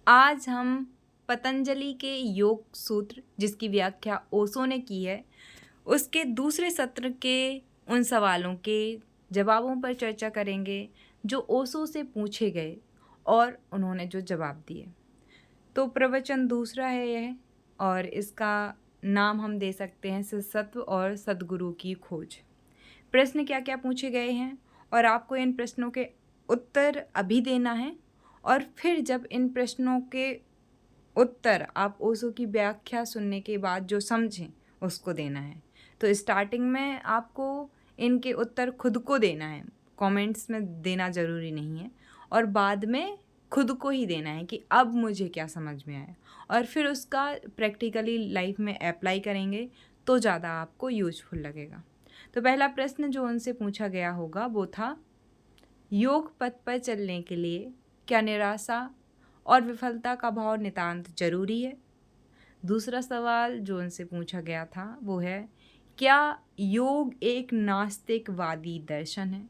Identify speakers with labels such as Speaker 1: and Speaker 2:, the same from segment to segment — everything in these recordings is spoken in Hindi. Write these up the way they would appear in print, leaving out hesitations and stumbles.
Speaker 1: आज हम पतंजलि के योग सूत्र, जिसकी व्याख्या ओशो ने की है, उसके दूसरे सत्र के उन सवालों के जवाबों पर चर्चा करेंगे जो ओशो से पूछे गए और उन्होंने जो जवाब दिए। तो प्रवचन दूसरा है यह, और इसका नाम हम दे सकते हैं सत्व और सद्गुरु की खोज। प्रश्न क्या क्या पूछे गए हैं और आपको इन प्रश्नों के उत्तर अभी देना है, और फिर जब इन प्रश्नों के उत्तर आप ओशो की व्याख्या सुनने के बाद जो समझें उसको देना है। तो स्टार्टिंग में आपको इनके उत्तर खुद को देना है, कमेंट्स में देना ज़रूरी नहीं है, और बाद में खुद को ही देना है कि अब मुझे क्या समझ में आया, और फिर उसका प्रैक्टिकली लाइफ में अप्लाई करेंगे तो ज़्यादा आपको यूजफुल लगेगा। तो पहला प्रश्न जो उनसे पूछा गया होगा वो था, योग पथ पर चलने के लिए क्या निराशा और विफलता का भाव नितांत जरूरी है? दूसरा सवाल जो उनसे पूछा गया था वो है, क्या योग एक नास्तिकवादी दर्शन है?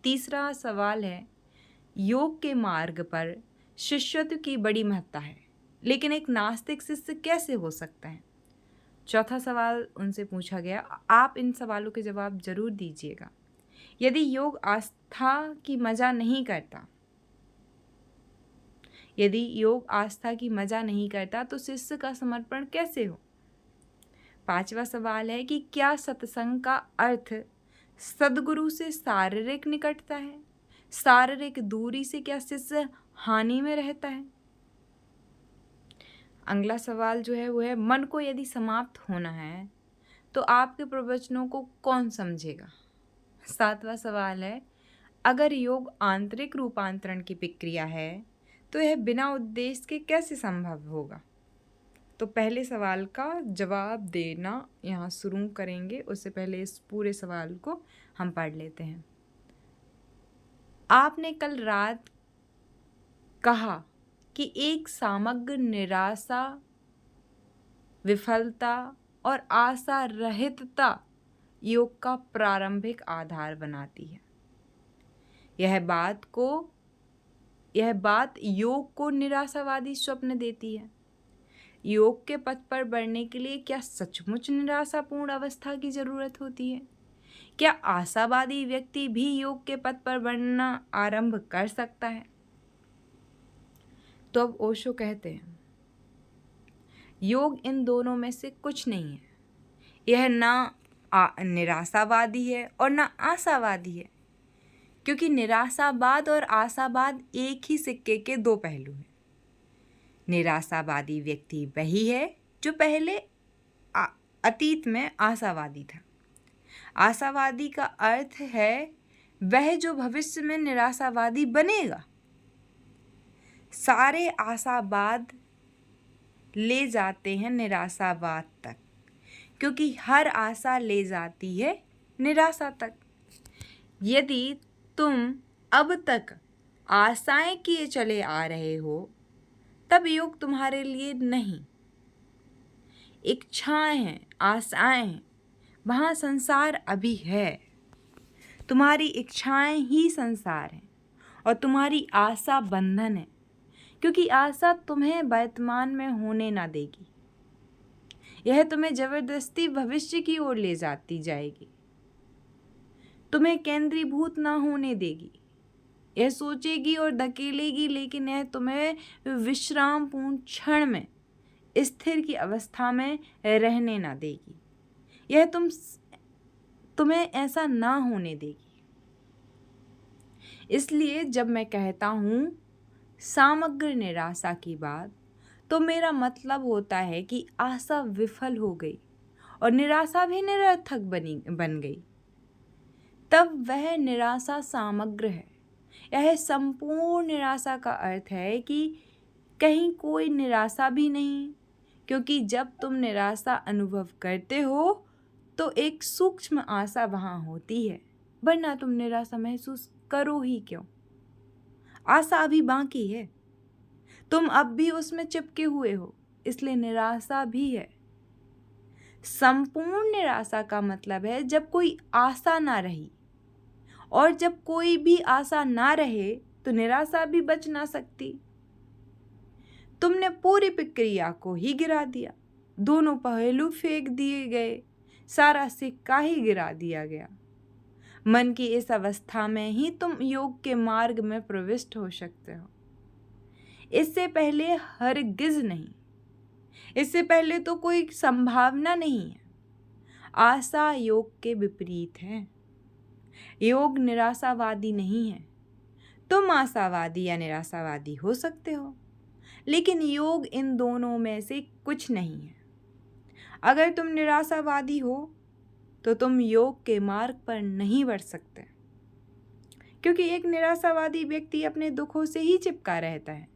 Speaker 1: तीसरा सवाल है, योग के मार्ग पर शिष्यत्व की बड़ी महत्ता है, लेकिन एक नास्तिक शिष्य कैसे हो सकता है? चौथा सवाल उनसे पूछा गया, आप इन सवालों के जवाब जरूर दीजिएगा। यदि योग आस्था की मजा नहीं करता तो शिष्य का समर्पण कैसे हो? पांचवा सवाल है कि क्या सत्संग का अर्थ सद्गुरु से शारीरिक निकटता है? शारीरिक दूरी से क्या शिष्य हानि में रहता है? अगला सवाल जो है वो है, मन को यदि समाप्त होना है तो आपके प्रवचनों को कौन समझेगा? सातवां सवाल है, अगर योग आंतरिक रूपांतरण की प्रक्रिया है तो यह बिना उद्देश्य के कैसे संभव होगा? तो पहले सवाल का जवाब देना यहाँ शुरू करेंगे, उससे पहले इस पूरे सवाल को हम पढ़ लेते हैं। आपने कल रात कहा कि एक समग्र निराशा, विफलता और आशा रहितता योग का प्रारंभिक आधार बनाती है। यह बात योग को निराशावादी स्वप्न देती है। योग के पथ पर बढ़ने के लिए क्या सचमुच निराशापूर्ण अवस्था की जरूरत होती है? क्या आशावादी व्यक्ति भी योग के पथ पर बढ़ना आरंभ कर सकता है? तो अब ओशो कहते हैं, योग इन दोनों में से कुछ नहीं है। यह ना निराशावादी है और ना आशावादी है, क्योंकि निराशावाद और आशावाद एक ही सिक्के के दो पहलू हैं। निराशावादी व्यक्ति वही है जो पहले अतीत में आशावादी था। आशावादी का अर्थ है वह जो भविष्य में निराशावादी बनेगा। सारे आशावाद ले जाते हैं निराशावाद तक, क्योंकि हर आशा ले जाती है निराशा तक। यदि तुम अब तक आशाएं किए चले आ रहे हो तब योग तुम्हारे लिए नहीं। इच्छाएं हैं, आशाएं हैं, वहाँ संसार अभी है। तुम्हारी इच्छाएं ही संसार है और तुम्हारी आशा बंधन है, क्योंकि आशा तुम्हें वर्तमान में होने ना देगी। यह तुम्हें जबरदस्ती भविष्य की ओर ले जाती जाएगी, तुम्हें केंद्रीभूत ना होने देगी। यह सोचेगी और धकेलेगी, लेकिन यह तुम्हें विश्रामपूर्ण क्षण में स्थिर की अवस्था में रहने ना देगी। यह तुम्हें ऐसा ना होने देगी। इसलिए जब मैं कहता हूँ समग्र निराशा की बात, तो मेरा मतलब होता है कि आशा विफल हो गई और निराशा भी निरर्थक बन गई, तब वह निराशा समग्र है। यह संपूर्ण निराशा का अर्थ है कि कहीं कोई निराशा भी नहीं, क्योंकि जब तुम निराशा अनुभव करते हो तो एक सूक्ष्म आशा वहाँ होती है, वरना तुम निराशा महसूस करो ही क्यों? आशा अभी बाकी है, तुम अब भी उसमें चिपके हुए हो, इसलिए निराशा भी है। संपूर्ण निराशा का मतलब है जब कोई आशा ना रही, और जब कोई भी आशा ना रहे तो निराशा भी बच ना सकती। तुमने पूरी प्रक्रिया को ही गिरा दिया, दोनों पहलू फेंक दिए गए, सारा सिक्का ही गिरा दिया गया। मन की इस अवस्था में ही तुम योग के मार्ग में प्रविष्ट हो सकते हो, इससे पहले हरगिज नहीं। इससे पहले तो कोई संभावना नहीं है। आशा योग के विपरीत है। योग निराशावादी नहीं है। तुम आशावादी या निराशावादी हो सकते हो, लेकिन योग इन दोनों में से कुछ नहीं है। अगर तुम निराशावादी हो तो तुम योग के मार्ग पर नहीं बढ़ सकते, क्योंकि एक निराशावादी व्यक्ति अपने दुखों से ही चिपका रहता है।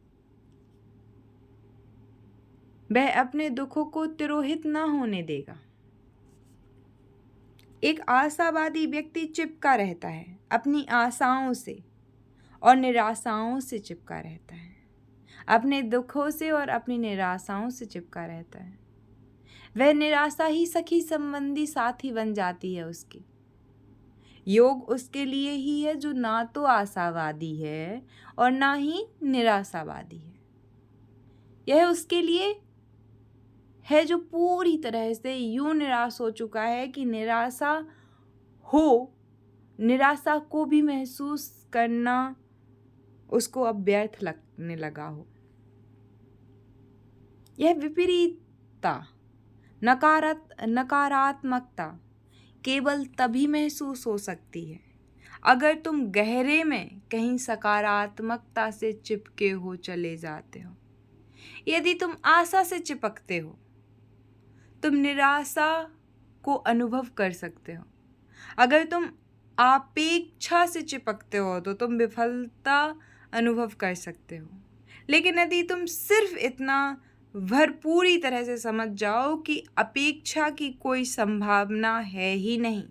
Speaker 1: वह अपने दुखों को तिरोहित ना होने देगा। एक आशावादी व्यक्ति चिपका रहता है अपनी आशाओं से और निराशाओं से चिपका रहता है, अपने दुखों से और अपनी निराशाओं से चिपका रहता है। वह निराशा ही सखी संबंधी साथी बन जाती है उसकी। योग उसके लिए ही है जो ना तो आशावादी है और ना ही निराशावादी है। यह उसके लिए है जो पूरी तरह से यूं निराश हो चुका है कि निराशा को भी महसूस करना उसको अब व्यर्थ लगने लगा हो। यह विपरीतता, नकारात्मकता केवल तभी महसूस हो सकती है अगर तुम गहरे में कहीं सकारात्मकता से चिपके हो चले जाते हो। यदि तुम आशा से चिपकते हो, तुम निराशा को अनुभव कर सकते हो। अगर तुम अपेक्षा से चिपकते हो तो तुम विफलता अनुभव कर सकते हो। लेकिन यदि तुम सिर्फ इतना भरपूरी तरह से समझ जाओ कि अपेक्षा की कोई संभावना है ही नहीं,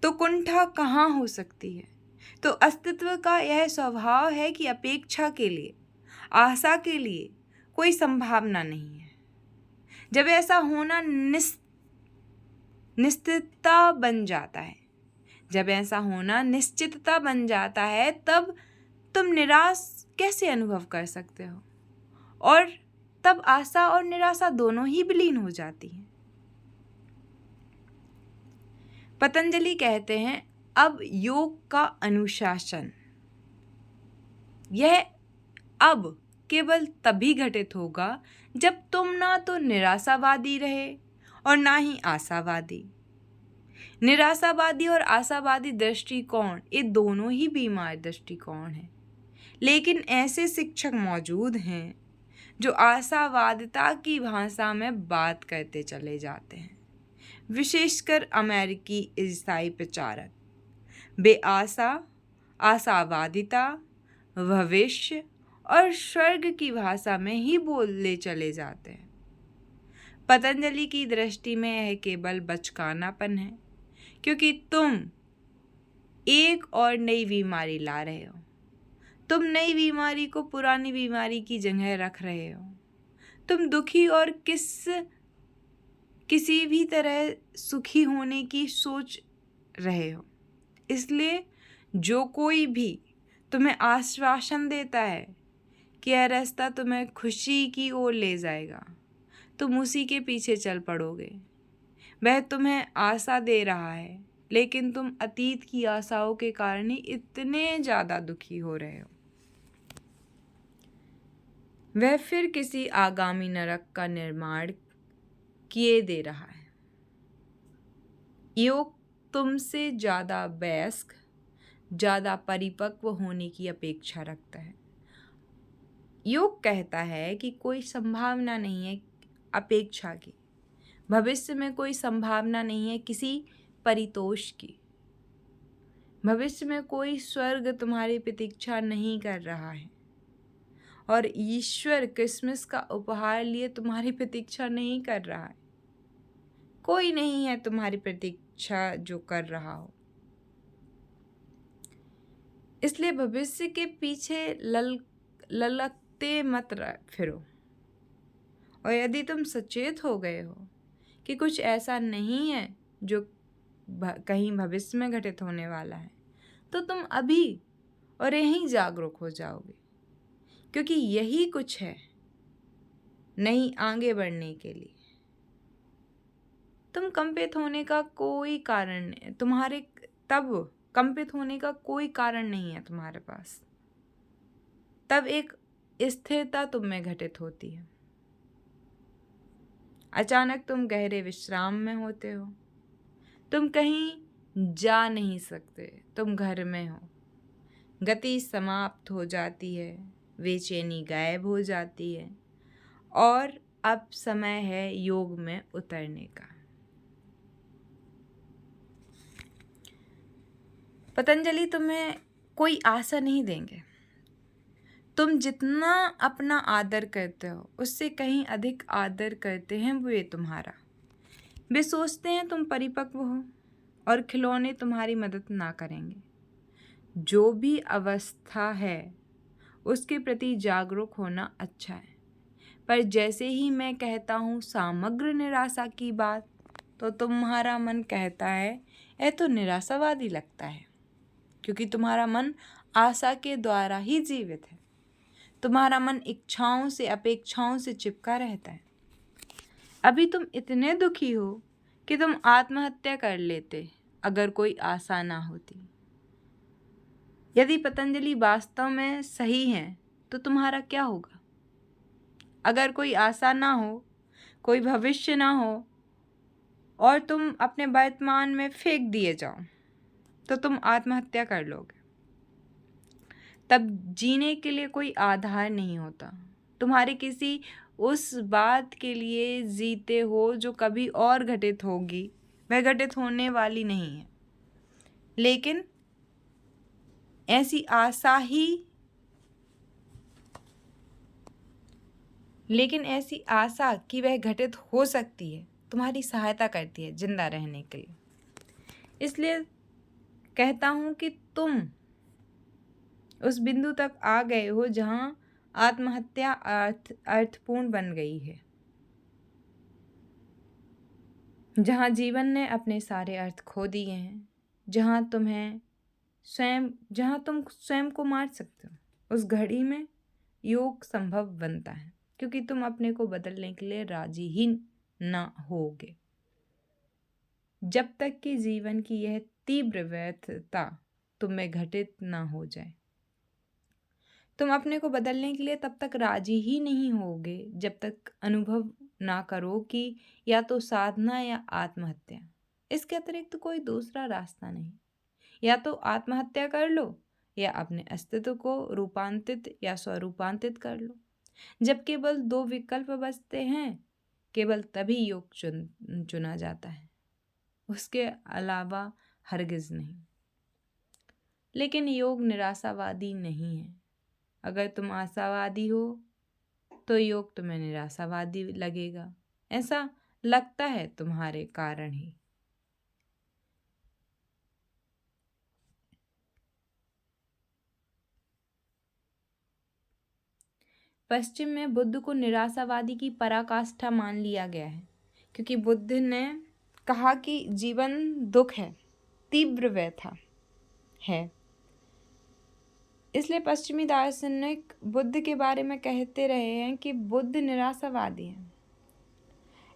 Speaker 1: तो कुंठा कहाँ हो सकती है। तो अस्तित्व का यह स्वभाव है कि अपेक्षा के लिए, आशा के लिए कोई संभावना नहीं है। जब ऐसा होना निश्चितता बन जाता है, तब तुम निराश कैसे अनुभव कर सकते हो, और तब आशा और निराशा दोनों ही विलीन हो जाती हैं। पतंजलि कहते हैं, अब योग का अनुशासन यह अब केवल तभी घटित होगा जब तुम ना तो निराशावादी रहे और ना ही आशावादी। निराशावादी और आशावादी दृष्टिकोण ये दोनों ही बीमार दृष्टिकोण हैं। लेकिन ऐसे शिक्षक मौजूद हैं जो आशावादिता की भाषा में बात करते चले जाते हैं, विशेषकर अमेरिकी ईसाई प्रचारक। वे आशावादिता, भविष्य और स्वर्ग की भाषा में ही बोलने चले जाते हैं। पतंजलि की दृष्टि में यह केवल बचकानापन है, क्योंकि तुम एक और नई बीमारी ला रहे हो। तुम नई बीमारी को पुरानी बीमारी की जगह रख रहे हो। तुम दुखी और किसी भी तरह सुखी होने की सोच रहे हो। इसलिए जो कोई भी तुम्हें आश्वासन देता है कि यह रास्ता तुम्हें खुशी की ओर ले जाएगा, तुम उसी के पीछे चल पड़ोगे। वह तुम्हें आशा दे रहा है, लेकिन तुम अतीत की आशाओं के कारण ही इतने ज़्यादा दुखी हो रहे हो। वह फिर किसी आगामी नरक का निर्माण किए दे रहा है। योग तुमसे ज़्यादा वयस्क, ज़्यादा परिपक्व होने की अपेक्षा रखता है। योग कहता है कि कोई संभावना नहीं है अपेक्षा की, भविष्य में कोई संभावना नहीं है किसी परितोष की, भविष्य में कोई स्वर्ग तुम्हारी प्रतीक्षा नहीं कर रहा है, और ईश्वर क्रिसमस का उपहार लिए तुम्हारी प्रतीक्षा नहीं कर रहा है। कोई नहीं है तुम्हारी प्रतीक्षा जो कर रहा हो। इसलिए भविष्य के पीछे ललकते मत फिरो। और यदि तुम सचेत हो गए हो कि कुछ ऐसा नहीं है जो कहीं भविष्य में घटित होने वाला है, तो तुम अभी और यहीं जागरूक हो जाओगे, क्योंकि यही कुछ है नहीं आगे बढ़ने के लिए। तुम कंपित होने का कोई कारण नहीं, तुम्हारे तब कंपित होने का कोई कारण नहीं है तुम्हारे पास। तब एक स्थिरता तुम में घटित होती है। अचानक तुम गहरे विश्राम में होते हो। तुम कहीं जा नहीं सकते, तुम घर में हो। गति समाप्त हो जाती है, बेचैनी गायब हो जाती है और अब समय है योग में उतरने का। पतंजलि तुम्हें कोई आशा नहीं देंगे। तुम जितना अपना आदर करते हो उससे कहीं अधिक आदर करते हैं वे तुम्हारा। वे सोचते हैं तुम परिपक्व हो और खिलौने तुम्हारी मदद ना करेंगे। जो भी अवस्था है उसके प्रति जागरूक होना अच्छा है, पर जैसे ही मैं कहता हूँ समग्र निराशा की बात, तो तुम्हारा मन कहता है यह तो निराशावादी लगता है, क्योंकि तुम्हारा मन आशा के द्वारा ही जीवित है। तुम्हारा मन इच्छाओं से अपेक्षाओं से चिपका रहता है। अभी तुम इतने दुखी हो कि तुम आत्महत्या कर लेते अगर कोई आशा ना होती। यदि पतंजलि वास्तव में सही है तो तुम्हारा क्या होगा? अगर कोई आशा ना हो, कोई भविष्य ना हो और तुम अपने वर्तमान में फेंक दिए जाओ, तो तुम आत्महत्या कर लोगे। तब जीने के लिए कोई आधार नहीं होता। तुम्हारे किसी उस बात के लिए जीते हो जो कभी और घटित होगी, वह घटित होने वाली नहीं है। लेकिन ऐसी आशा कि वह घटित हो सकती है तुम्हारी सहायता करती है जिंदा रहने के लिए। इसलिए कहता हूँ कि तुम उस बिंदु तक आ गए हो जहाँ आत्महत्या अर्थपूर्ण बन गई है, जहाँ जीवन ने अपने सारे अर्थ खो दिए हैं, जहाँ तुम स्वयं को मार सकते हो। उस घड़ी में योग संभव बनता है, क्योंकि तुम अपने को बदलने के लिए राजी ही ना होगे। जब तक कि जीवन की यह तीव्र व्यर्थता तुम में घटित ना हो जाए, तुम अपने को बदलने के लिए तब तक राजी ही नहीं होगे जब तक अनुभव ना करो कि या तो साधना या आत्महत्या, इसके अतिरिक्त कोई दूसरा रास्ता नहीं। या तो आत्महत्या कर लो या अपने अस्तित्व को रूपांतरित या स्वरूपांतरित कर लो। जब केवल दो विकल्प बचते हैं, केवल तभी योग चुना जाता है, उसके अलावा हरगिज नहीं। लेकिन योग निराशावादी नहीं है। अगर तुम आशावादी हो तो योग तुम्हें निराशावादी लगेगा। ऐसा लगता है तुम्हारे कारण ही। पश्चिम में बुद्ध को निराशावादी की पराकाष्ठा मान लिया गया है, क्योंकि बुद्ध ने कहा कि जीवन दुख है, तीव्र व्यथा है। इसलिए पश्चिमी दार्शनिक बुद्ध के बारे में कहते रहे हैं कि बुद्ध निराशावादी हैं।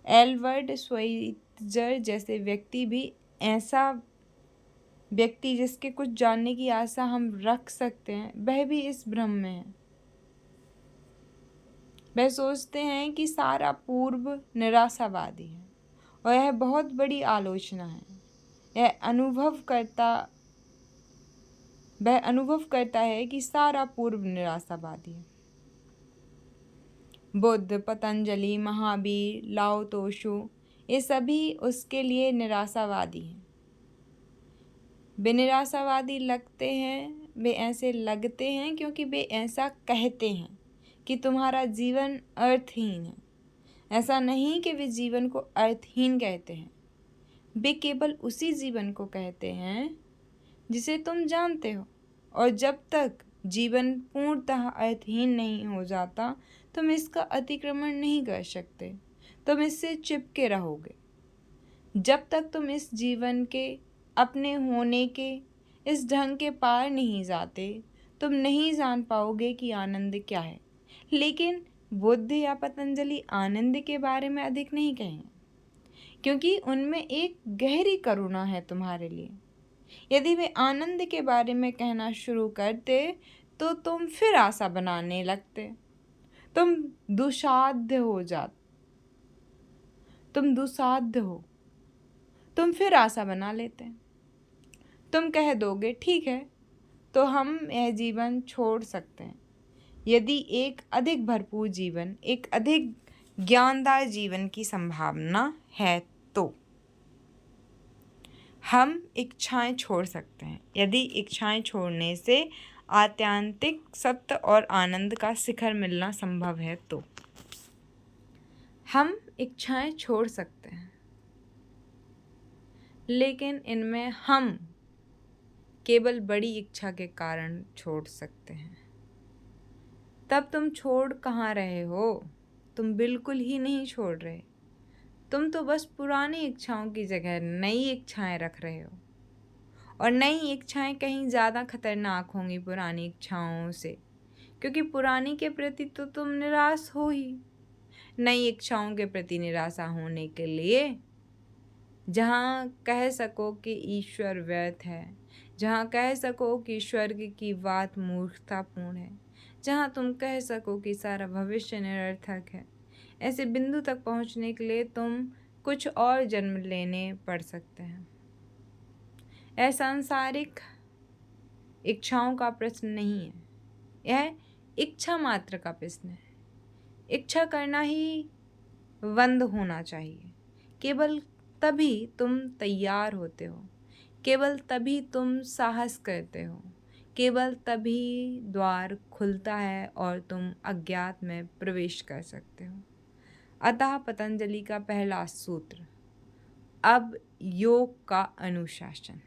Speaker 1: एल्बर्ट श्वेइत्जर जैसे व्यक्ति भी ऐसा व्यक्ति जिसके कुछ जानने की आशा हम रख सकते हैं, वह भी इस भ्रम में है। वह सोचते हैं कि सारा पूर्व निराशावादी है और यह बहुत बड़ी आलोचना है। वह अनुभव करता है कि सारा पूर्व निराशावादी है। बुद्ध, पतंजलि, महावीर, लाओ त्सो, ये सभी उसके लिए निराशावादी हैं। वे निराशावादी लगते हैं, वे ऐसे लगते हैं क्योंकि वे ऐसा कहते हैं कि तुम्हारा जीवन अर्थहीन है। ऐसा नहीं कि वे जीवन को अर्थहीन कहते हैं, वे केवल उसी जीवन को कहते हैं जिसे तुम जानते हो, और जब तक जीवन पूर्णतः अर्थहीन नहीं हो जाता तुम इसका अतिक्रमण नहीं कर सकते, तुम इससे चिपके रहोगे। जब तक तुम इस जीवन के अपने होने के इस ढंग के पार नहीं जाते, तुम नहीं जान पाओगे कि आनंद क्या है। लेकिन बुद्ध या पतंजलि आनंद के बारे में अधिक नहीं कहेंगे, क्योंकि उनमें एक गहरी करुणा है तुम्हारे लिए। यदि वे आनंद के बारे में कहना शुरू करते तो तुम फिर आशा बनाने लगते। तुम दुसाध्य हो, तुम फिर आशा बना लेते। तुम कह दोगे ठीक है, तो हम यह जीवन छोड़ सकते हैं। यदि एक अधिक भरपूर जीवन, एक अधिक ज्ञानदायक जीवन की संभावना है तो हम इच्छाएं छोड़ सकते हैं। यदि इच्छाएं छोड़ने से आत्यांतिक सत्य और आनंद का शिखर मिलना संभव है तो हम इच्छाएं छोड़ सकते हैं, लेकिन इनमें हम केवल बड़ी इच्छा के कारण छोड़ सकते हैं। तब तुम छोड़ कहाँ रहे हो? तुम बिल्कुल ही नहीं छोड़ रहे। तुम तो बस पुरानी इच्छाओं की जगह नई इच्छाएं रख रहे हो, और नई इच्छाएं कहीं ज़्यादा खतरनाक होंगी पुरानी इच्छाओं से, क्योंकि पुरानी के प्रति तो तुम निराश हो ही। नई इच्छाओं के प्रति निराशा होने के लिए जहाँ कह सको कि ईश्वर व्यर्थ है, जहाँ कह सको कि स्वर्ग की बात मूर्खतापूर्ण है, जहाँ तुम कह सको कि सारा भविष्य निरर्थक है, ऐसे बिंदु तक पहुँचने के लिए तुम कुछ और जन्म लेने पड़ सकते हैं। यह सांसारिक इच्छाओं का प्रश्न नहीं है, यह इच्छा मात्र का प्रश्न है। इच्छा करना ही बंद होना चाहिए। केवल तभी तुम तैयार होते हो, केवल तभी तुम साहस करते हो, केवल तभी द्वार खुलता है और तुम अज्ञात में प्रवेश कर सकते हो। अतः पतंजलि का पहला सूत्र अब योग का अनुशासन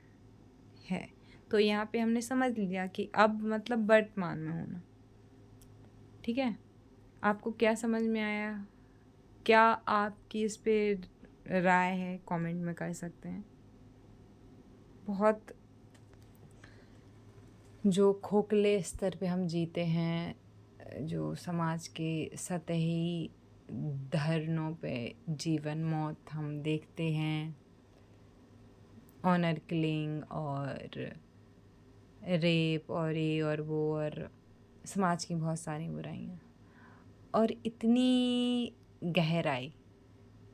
Speaker 1: है। तो यहाँ पे हमने समझ लिया कि अब मतलब वर्तमान में होना। ठीक है, आपको क्या समझ में आया? क्या आपकी इस पे राय है? कमेंट में कर सकते हैं। बहुत जो खोखले स्तर पे हम जीते हैं, जो समाज के सतही धरनों पे जीवन मौत हम देखते हैं, ऑनर किलिंग और रेप और ये और वो और समाज की बहुत सारी बुराइयाँ और इतनी गहराई,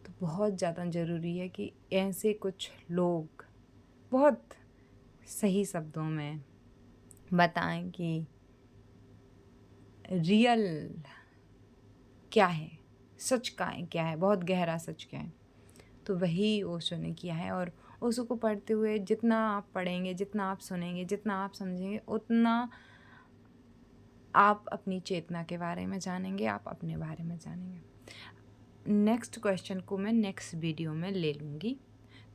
Speaker 1: तो बहुत ज़्यादा ज़रूरी है कि ऐसे कुछ लोग बहुत सही शब्दों में बताएं कि रियल क्या है, सच क्या है, बहुत गहरा सच क्या है। तो वही ओशो ने किया है, और ओशो को पढ़ते हुए जितना आप पढ़ेंगे, जितना आप सुनेंगे, जितना आप समझेंगे, उतना आप अपनी चेतना के बारे में जानेंगे, आप अपने बारे में जानेंगे। नेक्स्ट क्वेश्चन को मैं नेक्स्ट वीडियो में ले लूँगी,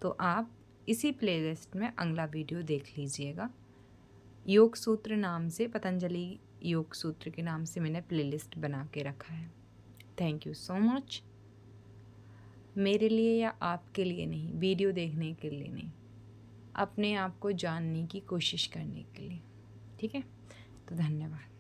Speaker 1: तो आप इसी प्लेलिस्ट में अगला वीडियो देख लीजिएगा। योग सूत्र नाम से, पतंजलि योग सूत्र के नाम से मैंने प्लेलिस्ट बना के रखा है। Thank you so much. मेरे लिए या आपके लिए नहीं, वीडियो देखने के लिए नहीं, अपने आप को जानने की कोशिश करने के लिए। ठीक है, तो धन्यवाद।